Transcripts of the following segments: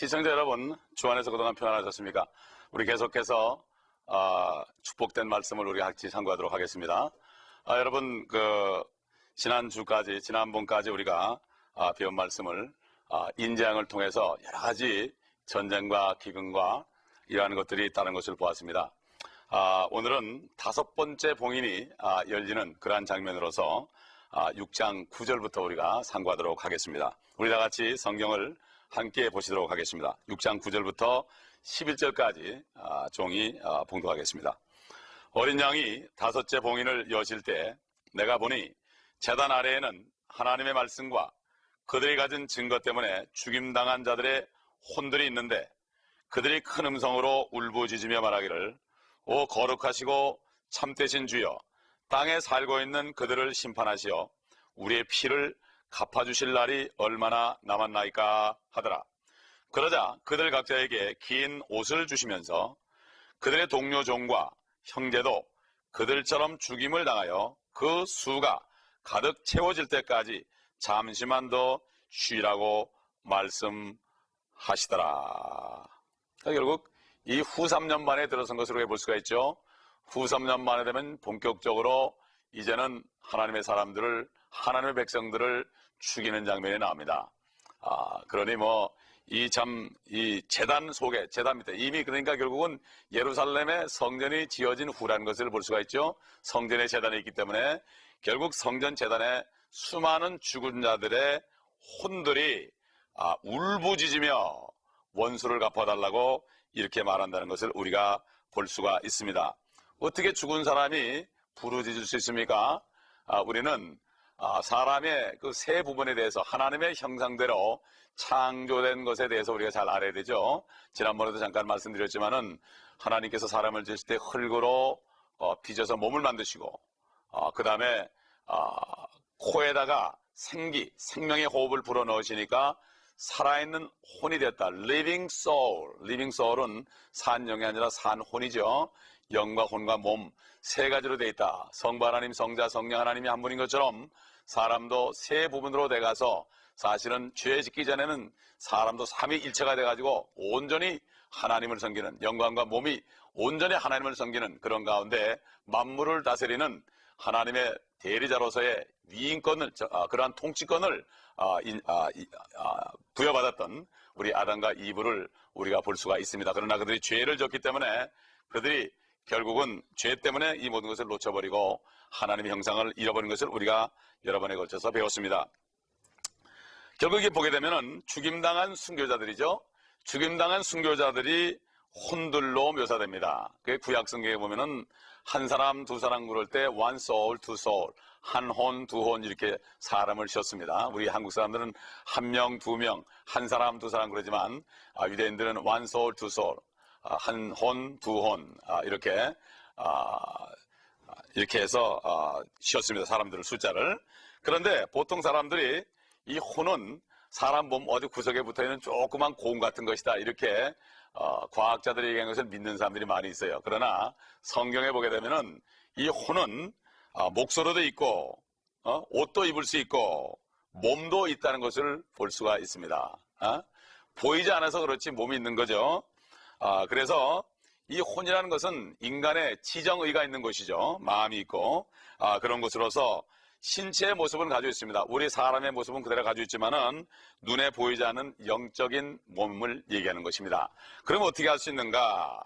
시청자 여러분, 주 안에서 그동안 평안하셨습니까? 우리 계속해서 축복된 말씀을 우리 같이 상고하도록 하겠습니다. 여러분, 지난번까지 우리가 배운 말씀을 인재양을 통해서 여러 가지 전쟁과 기근과 이러한 것들이 있다는 것을 보았습니다. 오늘은 5번째 봉인이 열리는 그러한 장면으로서 6장 9절부터 우리가 상고하도록 하겠습니다. 우리 다 같이 성경을 함께 보시도록 하겠습니다. 6장 9절부터 11절까지 종이 봉독하겠습니다. 어린 양이 5째 봉인을 여실 때 내가 보니 제단 아래에는 하나님의 말씀과 그들이 가진 증거 때문에 죽임당한 자들의 혼들이 있는데 그들이 큰 음성으로 울부짖으며 말하기를 오 거룩하시고 참되신 주여 땅에 살고 있는 그들을 심판하시어 우리의 피를 갚아주실 날이 얼마나 남았나이까 하더라. 그러자 그들 각자에게 긴 옷을 주시면서 그들의 동료 종과 형제도 그들처럼 죽임을 당하여 그 수가 가득 채워질 때까지 잠시만 더 쉬라고 말씀하시더라. 결국 이 후 3년 만에 들어선 것으로 볼 수가 있죠. 후 3년 만에 되면 본격적으로 이제는 하나님의 사람들을, 하나님의 백성들을 죽이는 장면이 나옵니다. 그러니 이 제단 속에, 제단 밑에 이미 그러니까 결국은 예루살렘의 성전이 지어진 후라는 것을 볼 수가 있죠. 성전에 제단이 있기 때문에 결국 성전 제단에 수많은 죽은 자들의 혼들이 울부짖으며 원수를 갚아달라고 이렇게 말한다는 것을 우리가 볼 수가 있습니다. 어떻게 죽은 사람이 부르짖을 수 있습니까? 우리는 사람의 그 세 부분에 대해서 하나님의 형상대로 창조된 것에 대해서 우리가 잘 알아야 되죠. 지난번에도 잠깐 말씀드렸지만은 하나님께서 사람을 지으실 때 흙으로 빚어서 몸을 만드시고 그 다음에 코에다가 생명의 호흡을 불어넣으시니까 살아있는 혼이 됐다. Living soul. Living soul은 산영이 아니라 산혼이죠. 영과 혼과 몸 세 가지로 되어 있다. 성부 하나님, 성자, 성령 하나님이 한 분인 것처럼 사람도 세 부분으로 돼가서 사실은 죄 짓기 전에는 사람도 삼위일체가 돼가지고 온전히 하나님을 섬기는, 영광과 몸이 온전히 하나님을 섬기는 그런 가운데 만물을 다스리는 하나님의 대리자로서의 위임권을, 그러한 통치권을 부여받았던 우리 아담과 이브를 우리가 볼 수가 있습니다. 그러나 그들이 죄를 졌기 때문에 그들이 결국은 죄 때문에 이 모든 것을 놓쳐버리고 하나님의 형상을 잃어버린 것을 우리가 여러 번에 걸쳐서 배웠습니다. 결국 이게 보게 되면은 죽임당한 순교자들이죠. 죽임당한 순교자들이 혼들로 묘사됩니다. 그 구약 성경에 보면은 한 사람, 두 사람 그럴 때 one soul, two soul, 한 혼, 두 혼 이렇게 사람을 씌웠습니다. 우리 한국 사람들은 한 명, 두 명, 한 사람, 두 사람 그러지만 유대인들은 one soul, two soul, 한 혼, 두 혼 이렇게 해서 씌웠습니다. 사람들을 숫자를. 그런데 보통 사람들이 이 혼은 사람 몸 어디 구석에 붙어있는 조그만 공 같은 것이다 이렇게 과학자들이 얘기한 것을 믿는 사람들이 많이 있어요. 그러나 성경에 보게 되면은 이 혼은 목소리도 있고 옷도 입을 수 있고 몸도 있다는 것을 볼 수가 있습니다. 보이지 않아서 그렇지 몸이 있는 거죠. 그래서 이 혼이라는 것은 인간의 지정의가 있는 것이죠. 마음이 있고 그런 것으로서 신체의 모습은 가지고 있습니다. 우리 사람의 모습은 그대로 가지고 있지만은 눈에 보이지 않는 영적인 몸을 얘기하는 것입니다. 그럼 어떻게 할 수 있는가?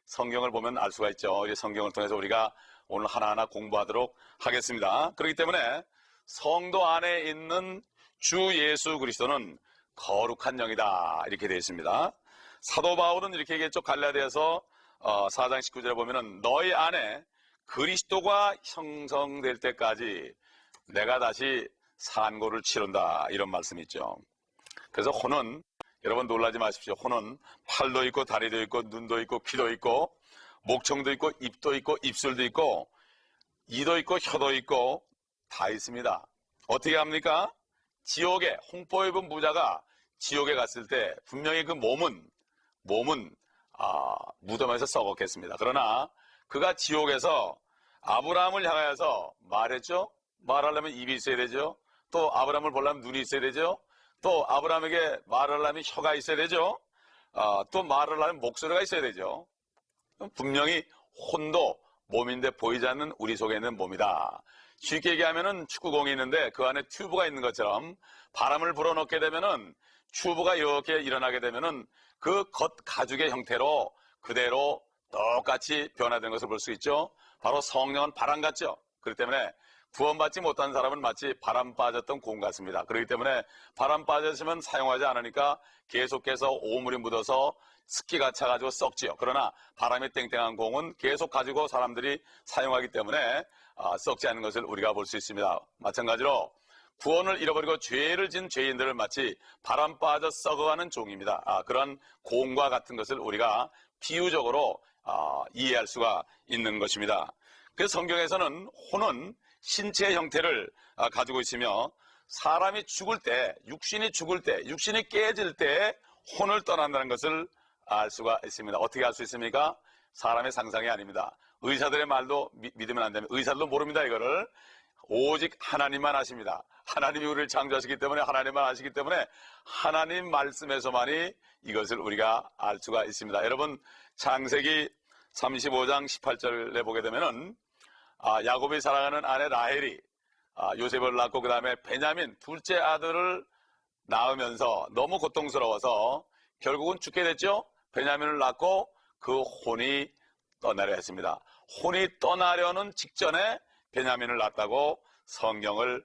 성경을 보면 알 수가 있죠. 이 성경을 통해서 우리가 오늘 하나하나 공부하도록 하겠습니다. 그렇기 때문에 성도 안에 있는 주 예수 그리스도는 거룩한 영이다 이렇게 되어 있습니다. 사도 바울은 이렇게 얘기했죠. 갈라디아서 4장 19절에 보면은 너희 안에 그리스도가 형성될 때까지 내가 다시 산고를 치른다 이런 말씀이 있죠. 그래서 혼은 여러분 놀라지 마십시오. 혼은 팔도 있고 다리도 있고 눈도 있고 귀도 있고 목청도 있고 입도 있고 입술도 있고 이도 있고 혀도 있고 다 있습니다. 어떻게 합니까? 지옥에 홍포 입은 부자가 지옥에 갔을 때 분명히 그 몸은 무덤에서 썩었겠습니다. 그러나 그가 지옥에서 아브라함을 향하여서 말했죠. 말하려면 입이 있어야 되죠. 또 아브라함을 보려면 눈이 있어야 되죠. 또 아브라함에게 말하려면 혀가 있어야 되죠. 또 말을 하는 목소리가 있어야 되죠. 분명히 혼도 몸인데 보이지 않는 우리 속에 있는 몸이다. 쉽게 얘기하면은 축구공이 있는데 그 안에 튜브가 있는 것처럼 바람을 불어넣게 되면은 튜브가 이렇게 일어나게 되면은 그 겉 가죽의 형태로 그대로 똑같이 변화되는 것을 볼 수 있죠. 바로 성령은 바람 같죠. 그렇기 때문에 구원받지 못한 사람은 마치 바람 빠졌던 공 같습니다. 그렇기 때문에 바람 빠졌으면 사용하지 않으니까 계속해서 오물이 묻어서 습기가 차가지고 썩지요. 그러나 바람이 땡땡한 공은 계속 가지고 사람들이 사용하기 때문에 썩지 않는 것을 우리가 볼 수 있습니다. 마찬가지로 구원을 잃어버리고 죄를 진 죄인들을 마치 바람 빠져 썩어가는 종입니다. 그런 공과 같은 것을 우리가 비유적으로 이해할 수가 있는 것입니다. 그래서 성경에서는 혼은 신체의 형태를 가지고 있으며 사람이 죽을 때, 육신이 죽을 때, 육신이 깨질 때 혼을 떠난다는 것을 알 수가 있습니다. 어떻게 알 수 있습니까? 사람의 상상이 아닙니다. 의사들의 말도 믿으면 안 됩니다. 의사들도 모릅니다. 이거를 오직 하나님만 아십니다. 하나님이 우리를 창조하시기 때문에, 하나님만 아시기 때문에 하나님 말씀에서만이 이것을 우리가 알 수가 있습니다. 여러분, 창세기 35장 18절에 보게 되면은 야곱이 사랑하는 아내 라헬이 요셉을 낳고 그 다음에 베냐민 둘째 아들을 낳으면서 너무 고통스러워서 결국은 죽게 됐죠. 베냐민을 낳고 그 혼이 떠나려 했습니다. 혼이 떠나려는 직전에 베냐민을 낳았다고 성경은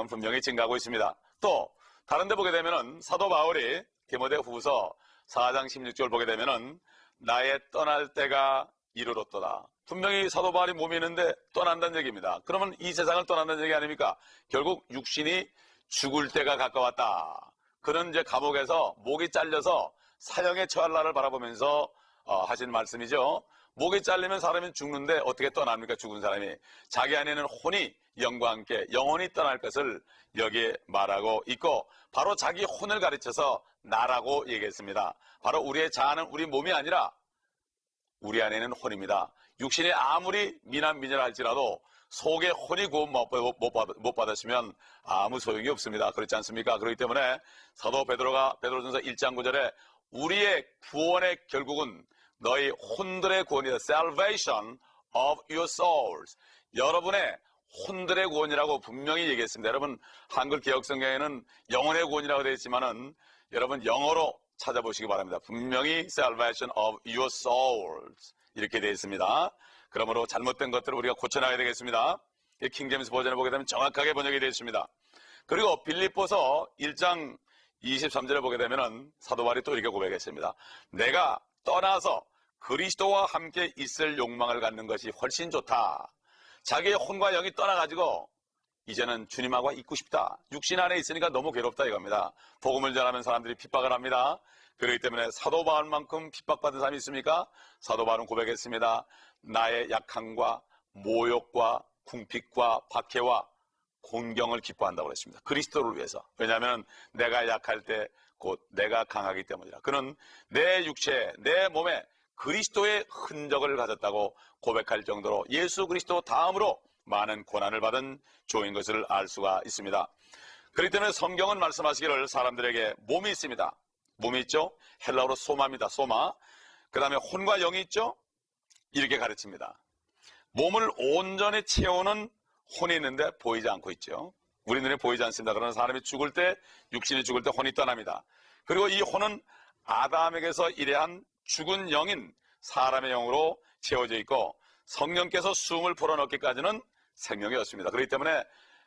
분명히 증가하고 있습니다. 또 다른 데 보게 되면은 사도 바울이 디모데 후서 4장 16절 보게 되면은 나의 떠날 때가 이르렀도다. 분명히 사도 바울이 몸이 있는데 떠난다는 얘기입니다. 그러면 이 세상을 떠난다는 얘기 아닙니까? 결국 육신이 죽을 때가 가까웠다. 그는 이제 감옥에서 목이 잘려서 사형에 처할 날을 바라보면서 하신 말씀이죠. 목이 잘리면 사람이 죽는데 어떻게 떠납니까? 죽은 사람이. 자기 안에는 혼이 영과 함께 영혼이 떠날 것을 여기에 말하고 있고 바로 자기 혼을 가르쳐서 나라고 얘기했습니다. 바로 우리의 자아는 우리 몸이 아니라 우리 안에는 혼입니다. 육신이 아무리 미남미녀할지라도 속에 혼이 구원 못 받으시면 아무 소용이 없습니다. 그렇지 않습니까? 그렇기 때문에 사도 베드로전서 1장 9절에 우리의 구원의 결국은 너희 혼들의 구원이다. Salvation of your souls. 여러분의 혼들의 구원이라고 분명히 얘기했습니다. 여러분 한글 개혁성경에는 영혼의 구원이라고 되어 있지만은 여러분 영어로 찾아보시기 바랍니다. 분명히 Salvation of your souls 이렇게 되어 있습니다. 그러므로 잘못된 것들을 우리가 고쳐나가야 되겠습니다. 킹제임스 버전을 보게 되면 정확하게 번역이 되어 있습니다. 그리고 빌립보서 1장 23절에 보게 되면은 사도 바울이 또 이렇게 고백했습니다. 내가 떠나서 그리스도와 함께 있을 욕망을 갖는 것이 훨씬 좋다. 자기의 혼과 영이 떠나가지고 이제는 주님하고 있고 싶다. 육신 안에 있으니까 너무 괴롭다 이겁니다. 복음을 전하면 사람들이 핍박을 합니다. 그렇기 때문에 사도 바울만큼 핍박받은 사람이 있습니까? 사도 바울은 고백했습니다. 나의 약함과 모욕과 궁핍과 박해와 공경을 기뻐한다고 그랬습니다. 그리스도를 위해서. 왜냐하면 내가 약할 때 곧 내가 강하기 때문이라. 그는 내 육체에 내 몸에 그리스도의 흔적을 가졌다고 고백할 정도로 예수 그리스도 다음으로 많은 고난을 받은 종인 것을 알 수가 있습니다. 그렇기 때문에 성경은 말씀하시기를 사람들에게 몸이 있습니다. 몸이 있죠? 헬라어로 소마입니다. 소마. 그 다음에 혼과 영이 있죠? 이렇게 가르칩니다. 몸을 온전히 채우는 혼이 있는데 보이지 않고 있죠. 우리 눈에 보이지 않습니다. 그러나 사람이 죽을 때, 육신이 죽을 때 혼이 떠납니다. 그리고 이 혼은 아담에게서 이래한 죽은 영인 사람의 영으로 채워져 있고 성령께서 숨을 불어넣기까지는 생명이었습니다. 그렇기 때문에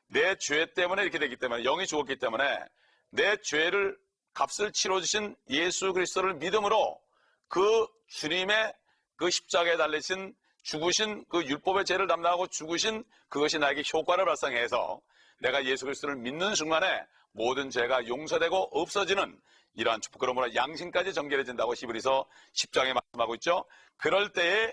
내 죄 때문에 이렇게 되기 때문에 영이 죽었기 때문에 내 죄를 값을 치러주신 예수 그리스도를 믿음으로 그 주님의 그 십자가에 달리신 죽으신 그 율법의 죄를 담당하고 죽으신 그것이 나에게 효과를 발생해서 내가 예수 그리스도를 믿는 순간에 모든 죄가 용서되고 없어지는 이러한 축복. 그러므로 양심까지 정결해진다고 히브리서 10장에 말씀하고 있죠. 그럴 때에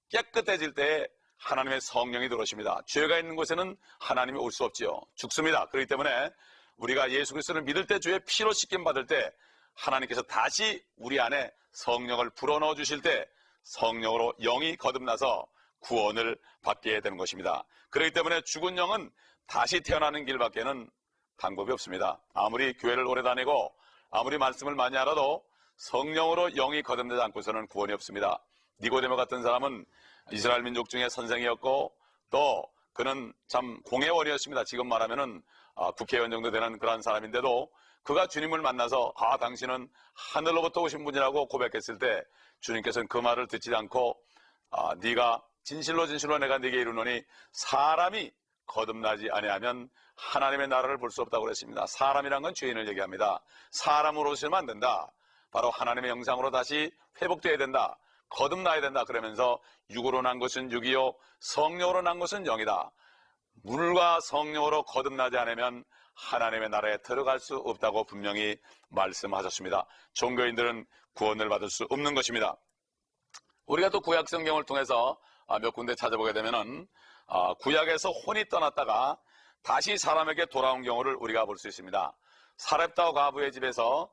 깨끗해질 때에 하나님의 성령이 들어오십니다. 죄가 있는 곳에는 하나님이 올 수 없지요. 죽습니다. 그렇기 때문에 우리가 예수 그리스도를 믿을 때 주의 피로 씻김 받을 때 하나님께서 다시 우리 안에 성령을 불어넣어 주실 때 성령으로 영이 거듭나서 구원을 받게 되는 것입니다. 그렇기 때문에 죽은 영은 다시 태어나는 길밖에는 방법이 없습니다. 아무리 교회를 오래 다니고 아무리 말씀을 많이 알아도 성령으로 영이 거듭나지 않고서는 구원이 없습니다. 니고데모 같은 사람은 이스라엘 민족 중에 선생이었고 또 그는 참 공회원이었습니다. 지금 말하면은 국회의원 정도 되는 그런 사람인데도 그가 주님을 만나서 당신은 하늘로부터 오신 분이라고 고백했을 때 주님께서는 그 말을 듣지 않고 네가 진실로 진실로 내가 네게 이르노니 사람이 거듭나지 아니하면 하나님의 나라를 볼 수 없다고 그랬습니다. 사람이란 건 죄인을 얘기합니다. 사람으로서는 안 된다. 바로 하나님의 형상으로 다시 회복되어야 된다. 거듭나야 된다. 그러면서 육으로 난 것은 육이요 성령으로 난 것은 영이다. 물과 성령으로 거듭나지 않으면 하나님의 나라에 들어갈 수 없다고 분명히 말씀하셨습니다. 종교인들은 구원을 받을 수 없는 것입니다. 우리가 또 구약 성경을 통해서 몇 군데 찾아보게 되면은 구약에서 혼이 떠났다가 다시 사람에게 돌아온 경우를 우리가 볼 수 있습니다. 사렙다 과부의 집에서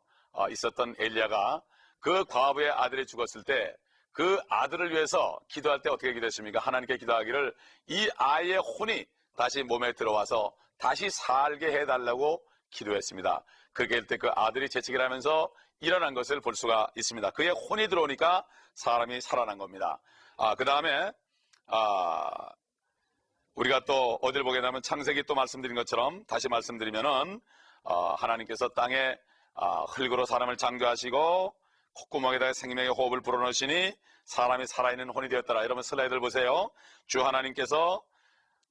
있었던 엘리야가 그 과부의 아들이 죽었을 때 그 아들을 위해서 기도할 때 어떻게 기도했습니까? 하나님께 기도하기를 이 아이의 혼이 다시 몸에 들어와서 다시 살게 해달라고 기도했습니다. 그렇게 할 때 그 아들이 재채기를 하면서 일어난 것을 볼 수가 있습니다. 그의 혼이 들어오니까 사람이 살아난 겁니다. 그 다음에 우리가 또 어딜 보게 되면 창세기 또 말씀드린 것처럼 다시 말씀드리면은 하나님께서 땅에 흙으로 사람을 창조하시고 콧구멍에다가 생명의 호흡을 불어넣으시니 사람이 살아있는 혼이 되었더라. 여러분 슬라이드를 보세요. 주 하나님께서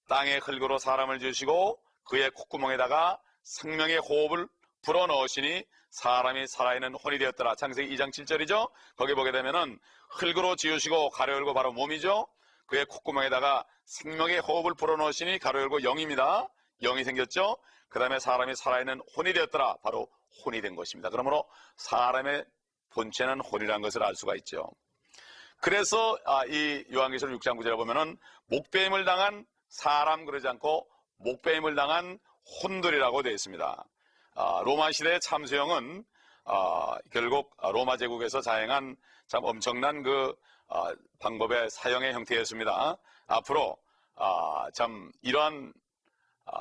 땅의 흙으로 사람을 지으시고 그의 콧구멍에다가 생명의 호흡을 불어넣으시니 사람이 살아있는 혼이 되었더라. 창세기 2장 7절이죠. 거기 보게 되면은 흙으로 지으시고 가로 열고 바로 몸이죠. 그의 콧구멍에다가 생명의 호흡을 불어넣으시니 가로 열고 영입니다. 영이 생겼죠. 그 다음에 사람이 살아있는 혼이 되었더라. 바로 혼이 된 것입니다. 그러므로 사람의 본체는 혼이라는 것을 알 수가 있죠. 그래서 이 요한계시록 6장 9절에 보면은 목배임을 당한 사람 그러지 않고 목배임을 당한 혼들이라고 되어 있습니다. 로마 시대의 참수형은 결국 로마 제국에서 자행한 참 엄청난 그 방법의 사형의 형태였습니다. 앞으로 참 이러한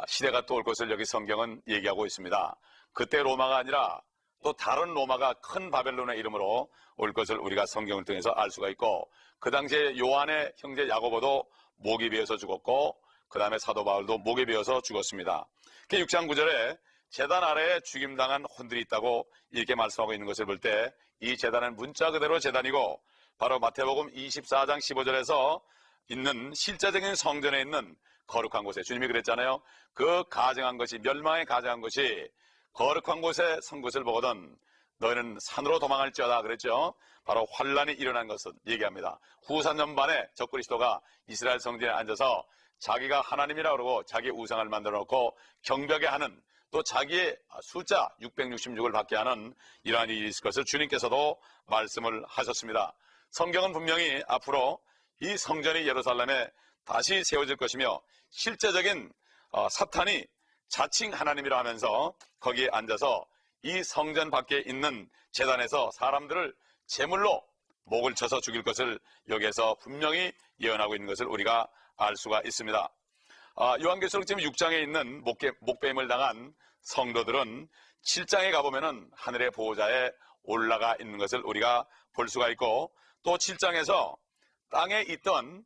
시대가 또 올 것을 여기 성경은 얘기하고 있습니다. 그때 로마가 아니라 또 다른 로마가 큰 바벨론의 이름으로 올 것을 우리가 성경을 통해서 알 수가 있고, 그 당시에 요한의 형제 야고보도 목이 베어서 죽었고 그 다음에 사도 바울도 목에 베어서 죽었습니다. 6장 9절에 제단 아래에 죽임당한 혼들이 있다고 이렇게 말씀하고 있는 것을 볼 때 이 제단은 문자 그대로 제단이고 바로 마태복음 24장 15절에서 있는 실제적인 성전에 있는 거룩한 곳에, 주님이 그랬잖아요. 그 가정한 것이, 멸망에 가정한 것이 거룩한 곳에 선 것을 보거든 너희는 산으로 도망할지어다 그랬죠. 바로 환란이 일어난 것을 얘기합니다. 후 3년 반에 적그리스도가 이스라엘 성전에 앉아서 자기가 하나님이라 그러고 자기 우상을 만들어 놓고 경배하게 하는, 또 자기의 숫자 666을 받게 하는 이러한 일이 있을 것을 주님께서도 말씀을 하셨습니다. 성경은 분명히 앞으로 이 성전이 예루살렘에 다시 세워질 것이며 실제적인 사탄이 자칭 하나님이라 하면서 거기에 앉아서 이 성전 밖에 있는 제단에서 사람들을 제물로 목을 쳐서 죽일 것을 여기에서 분명히 예언하고 있는 것을 우리가 알 수가 있습니다. 요한계시록 지금 6장에 있는 목배임을 당한 성도들은 7장에 가보면은 하늘의 보호자에 올라가 있는 것을 우리가 볼 수가 있고, 또 7장에서 땅에 있던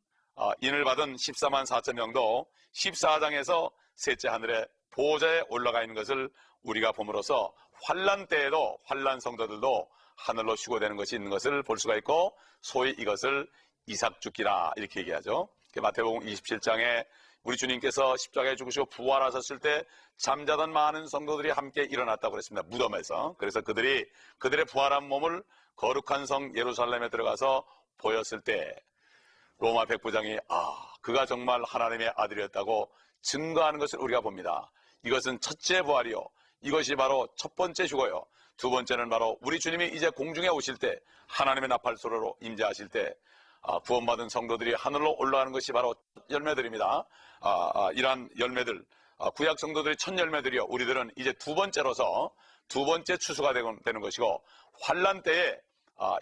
인을 받은 14만 4천 명도 14장에서 셋째 하늘의 보호자에 올라가 있는 것을 우리가 봄으로써 환란 때에도 환란 성도들도 하늘로 휴거되는 것이 있는 것을 볼 수가 있고, 소위 이것을 이삭죽기라 이렇게 얘기하죠. 마태복음 27장에 우리 주님께서 십자가에 죽으시고 부활하셨을 때 잠자던 많은 성도들이 함께 일어났다고 그랬습니다. 무덤에서. 그래서 그들의 부활한 몸을 거룩한 성 예루살렘에 들어가서 보였을 때 로마 백부장이 그가 정말 하나님의 아들이었다고 증거하는 것을 우리가 봅니다. 이것은 첫째 부활이요, 이것이 바로 첫 번째 휴거요, 두 번째는 바로 우리 주님이 이제 공중에 오실 때 하나님의 나팔소리로 임재하실 때 구원받은 성도들이 하늘로 올라가는 것이 바로 열매들입니다. 이러한 열매들, 구약 성도들의 첫 열매들이요, 우리들은 이제 두 번째로서 두 번째 추수가 되는 것이고, 환란 때에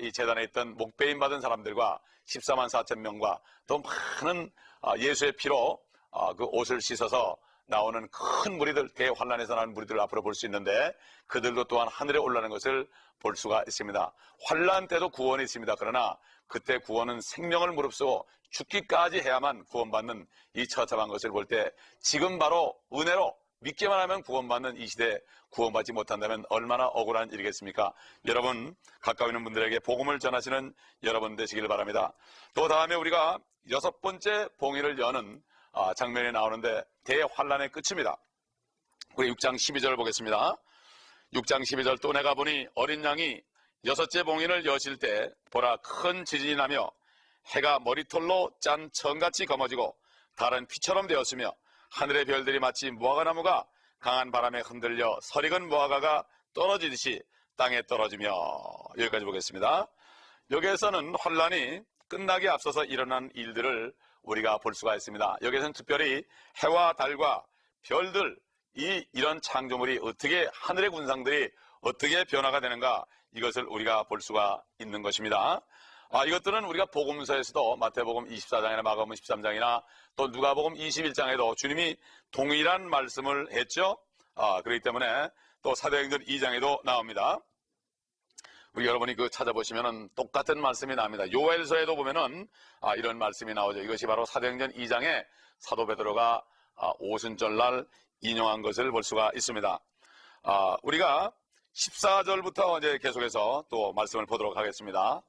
이 제단에 있던 목배임 받은 사람들과 14만 4천 명과 더 많은 예수의 피로 그 옷을 씻어서 나오는 큰 무리들, 대환란에서 나오는 무리들을 앞으로 볼 수 있는데 그들도 또한 하늘에 올라가는 것을 볼 수가 있습니다. 환란 때도 구원이 있습니다. 그러나 그때 구원은 생명을 무릅쓰고 죽기까지 해야만 구원받는 이 처참한 것을 볼 때 지금 바로 은혜로 믿기만 하면 구원받는 이 시대에 구원받지 못한다면 얼마나 억울한 일이겠습니까? 여러분, 가까이 있는 분들에게 복음을 전하시는 여러분 되시길 바랍니다. 또 다음에 우리가 6번째 봉인을 여는 장면이 나오는데 대환란의 끝입니다. 우리 6장 12절 보겠습니다. 6장 12절 또 내가 보니 어린 양이 6째 봉인을 여실 때 보라 큰 지진이 나며 해가 머리털로 짠 천같이 검어지고 달은 피처럼 되었으며 하늘의 별들이 마치 무화과나무가 강한 바람에 흔들려 설익은 무화과가 떨어지듯이 땅에 떨어지며 여기까지 보겠습니다. 여기에서는 환란이 끝나기 앞서서 일어난 일들을 우리가 볼 수가 있습니다. 여기에서는 특별히 해와 달과 별들 이런 창조물이 어떻게 하늘의 군상들이 어떻게 변화가 되는가 이것을 우리가 볼 수가 있는 것입니다. 이것들은 우리가 복음서에서도 마태복음 24장이나 마가복음 13장이나 또 누가복음 21장에도 주님이 동일한 말씀을 했죠. 그렇기 때문에 또 사도행전 2장에도 나옵니다. 우리 여러분이 찾아보시면은 똑같은 말씀이 나옵니다. 요엘서에도 보면은 이런 말씀이 나오죠. 이것이 바로 사도행전 2장에 사도 베드로가 오순절날 인용한 것을 볼 수가 있습니다. 우리가 14절부터 이제 계속해서 또 말씀을 보도록 하겠습니다.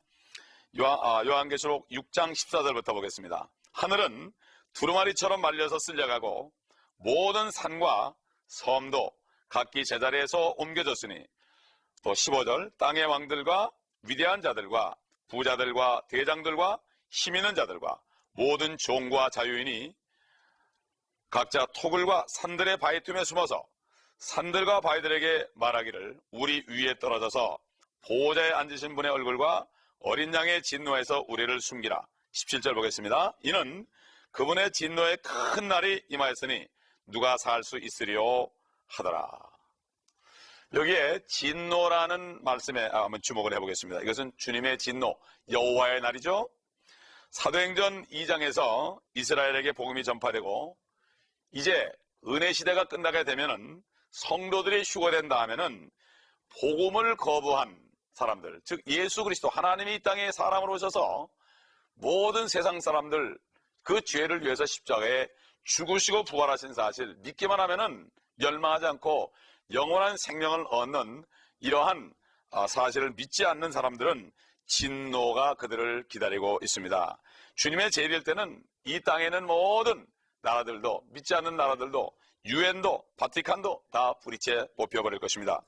요한계시록 6장 14절부터 보겠습니다. 하늘은 두루마리처럼 말려서 쓸려가고 모든 산과 섬도 각기 제자리에서 옮겨졌으니 또 15절 땅의 왕들과 위대한 자들과 부자들과 대장들과 힘 있는 자들과 모든 종과 자유인이 각자 토굴과 산들의 바위 틈에 숨어서 산들과 바위들에게 말하기를 우리 위에 떨어져서 보호자에 앉으신 분의 얼굴과 어린 양의 진노에서 우리를 숨기라. 17절 보겠습니다. 이는 그분의 진노의 큰 날이 임하였으니 누가 살 수 있으리요 하더라. 여기에 진노라는 말씀에 한번 주목을 해보겠습니다. 이것은 주님의 진노, 여호와의 날이죠. 사도행전 2장에서 이스라엘에게 복음이 전파되고 이제 은혜 시대가 끝나게 되면은 성도들이 휴거된 다음에는 복음을 거부한 사람들, 즉 예수 그리스도 하나님이 이 땅에 사람으로 오셔서 모든 세상 사람들 그 죄를 위해서 십자가에 죽으시고 부활하신 사실 믿기만 하면은 멸망하지 않고 영원한 생명을 얻는 이러한 사실을 믿지 않는 사람들은 진노가 그들을 기다리고 있습니다. 주님의 재림일 때는 이 땅에는 모든 나라들도 믿지 않는 나라들도 유엔도 바티칸도 다 불이체 뽑혀버릴 것입니다.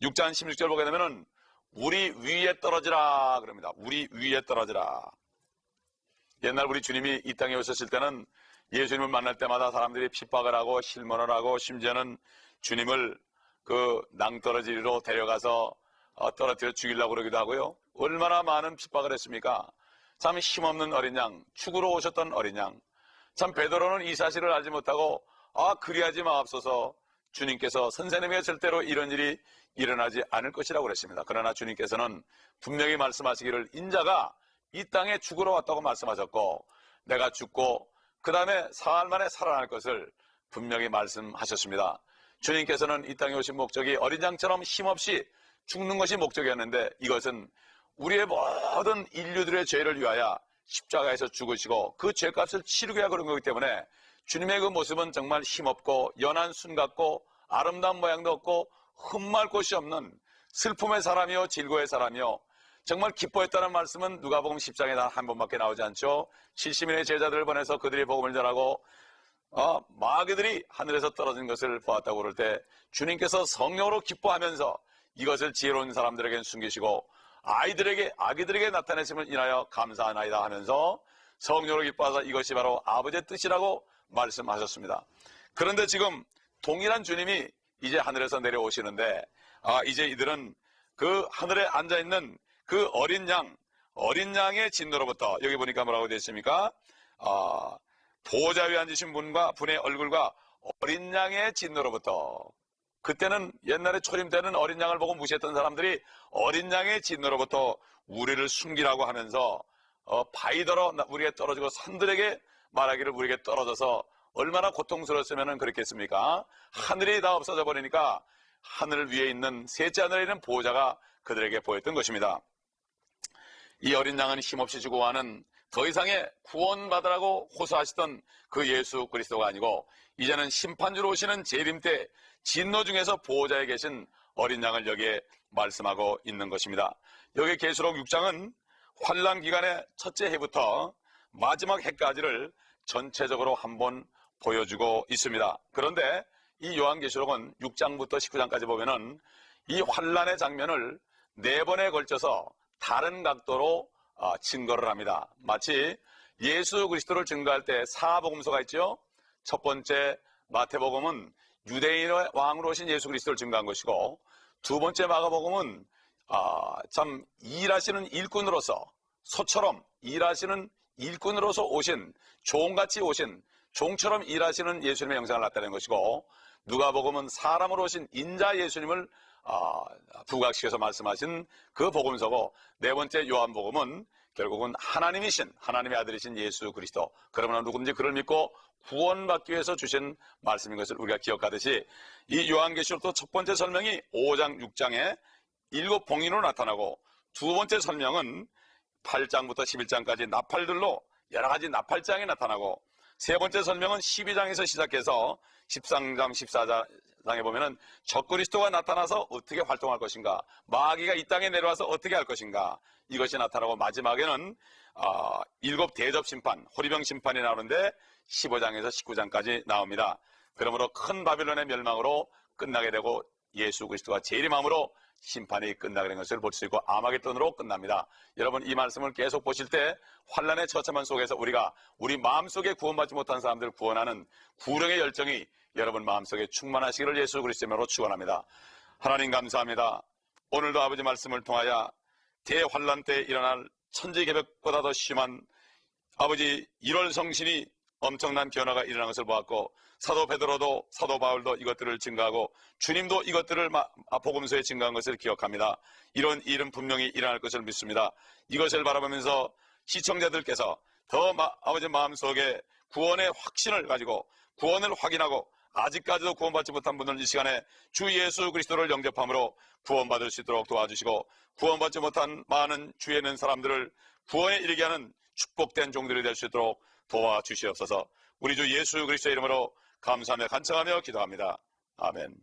6장 16절 보게 되면은 우리 위에 떨어지라 그럽니다. 우리 위에 떨어지라. 옛날 우리 주님이 이 땅에 오셨을 때는 예수님을 만날 때마다 사람들이 핍박을 하고 실문을 하고 심지어는 주님을 그 낭떠러지로 데려가서 떨어뜨려 죽이려고 그러기도 하고요. 얼마나 많은 핍박을 했습니까? 참 힘없는 어린 양, 축으로 오셨던 어린 양. 참 베드로는 이 사실을 알지 못하고 그리하지 마옵소서. 주님께서 선생님의 절대로 이런 일이 일어나지 않을 것이라고 그랬습니다. 그러나 주님께서는 분명히 말씀하시기를 인자가 이 땅에 죽으러 왔다고 말씀하셨고 내가 죽고 그 다음에 사흘 만에 살아날 것을 분명히 말씀하셨습니다. 주님께서는 이 땅에 오신 목적이 어린 양처럼 힘없이 죽는 것이 목적이었는데 이것은 우리의 모든 인류들의 죄를 위하여 십자가에서 죽으시고 그 죄값을 치르기 위해 그런 거기 때문에 주님의 그 모습은 정말 힘없고 연한 순 같고 아름다운 모양도 없고 흠말 곳이 없는 슬픔의 사람이요 질고의 사람이요 정말 기뻐했다는 말씀은 누가복음 10장에 단 한 번밖에 나오지 않죠. 70인의 제자들을 보내서 그들이 복음을 전하고 마귀들이 하늘에서 떨어진 것을 보았다고 그럴 때 주님께서 성령으로 기뻐하면서 이것을 지혜로운 사람들에게 숨기시고 아기들에게 나타내심을 인하여 감사하나이다 하면서 성령으로 기뻐하사 이것이 바로 아버지의 뜻이라고 말씀하셨습니다. 그런데 지금 동일한 주님이 이제 하늘에서 내려오시는데 이제 이들은 그 하늘에 앉아있는 그 어린 양의 진노로부터 여기 보니까 뭐라고 되어 있습니까? 보호자 위에 앉으신 분과 분의 얼굴과 어린 양의 진노로부터 그때는 옛날에 초림 때는 어린 양을 보고 무시했던 사람들이 어린 양의 진노로부터 우리를 숨기라고 하면서 바위더러 우리에게 떨어지고 산들에게 말하기를 우리에게 떨어져서 얼마나 고통스러웠으면 그렇겠습니까? 하늘이 다 없어져 버리니까 하늘 위에 있는 셋째 하늘에 있는 보호자가 그들에게 보였던 것입니다. 이 어린 양은 힘없이 죽어가는 더 이상의 구원받으라고 호소하시던 그 예수 그리스도가 아니고 이제는 심판주로 오시는 재림 때 진노 중에서 보호자에 계신 어린 양을 여기에 말씀하고 있는 것입니다. 여기 계시록 6장은 환란 기간의 첫째 해부터 마지막 해까지를 전체적으로 한번 보여주고 있습니다. 그런데 이 요한계시록은 6장부터 19장까지 보면은 이 환란의 장면을 4번에 걸쳐서 다른 각도로 증거를 합니다. 마치 예수 그리스도를 증거할 때 사복음서가 있죠. 첫 번째 마태복음은 유대인의 왕으로 오신 예수 그리스도를 증거한 것이고, 두 번째 마가복음은 참 일하시는 일꾼으로서, 소처럼 일하시는 일꾼으로서 오신, 종같이 오신, 종처럼 일하시는 예수님의 영상을 나타낸 것이고, 누가복음은 사람으로 오신 인자 예수님을 부각시켜서 말씀하신 그 복음서고, 네 번째 요한복음은 결국은 하나님이신, 하나님의 아들이신 예수 그리스도, 그러면 누구든지 그를 믿고 구원받기 위해서 주신 말씀인 것을 우리가 기억하듯이, 이 요한계시록도 첫 번째 설명이 5장 6장에 7봉인으로 나타나고, 두 번째 설명은 8장부터 11장까지 나팔들로 여러 가지 나팔장이 나타나고, 세 번째 설명은 12장에서 시작해서 13장, 14장에 보면은 적그리스도가 나타나서 어떻게 활동할 것인가, 마귀가 이 땅에 내려와서 어떻게 할 것인가, 이것이 나타나고, 마지막에는 7 대접 심판, 호리병 심판이 나오는데 15장에서 19장까지 나옵니다. 그러므로 큰 바빌론의 멸망으로 끝나게 되고 예수 그리스도가 재림함으로 심판이 끝나게 된 것을 볼 수 있고, 아마겟돈으로 끝납니다. 여러분, 이 말씀을 계속 보실 때 환란의 처참한 속에서 우리가 우리 마음속에 구원받지 못한 사람들을 구원하는 구령의 열정이 여러분 마음속에 충만하시기를 예수 그리스도의 이름으로 축원합니다. 하나님 감사합니다. 오늘도 아버지 말씀을 통하여 대환란 때 일어날 천지개벽보다 더 심한 아버지 1월 성신이 엄청난 변화가 일어난 것을 보았고, 사도 베드로도 사도 바울도 이것들을 증거하고 주님도 이것들을 복음서에 증거한 것을 기억합니다. 이런 일은 분명히 일어날 것을 믿습니다. 이것을 바라보면서 시청자들께서 더 아버지 마음속에 구원의 확신을 가지고 구원을 확인하고, 아직까지도 구원받지 못한 분들은 이 시간에 주 예수 그리스도를 영접함으로 구원받을 수 있도록 도와주시고, 구원받지 못한 많은 주에 있는 사람들을 구원에 이르게 하는 축복된 종들이 될 수 있도록 도와주시옵소서. 우리 주 예수 그리스도의 이름으로 감사하며 간청하며 기도합니다. 아멘.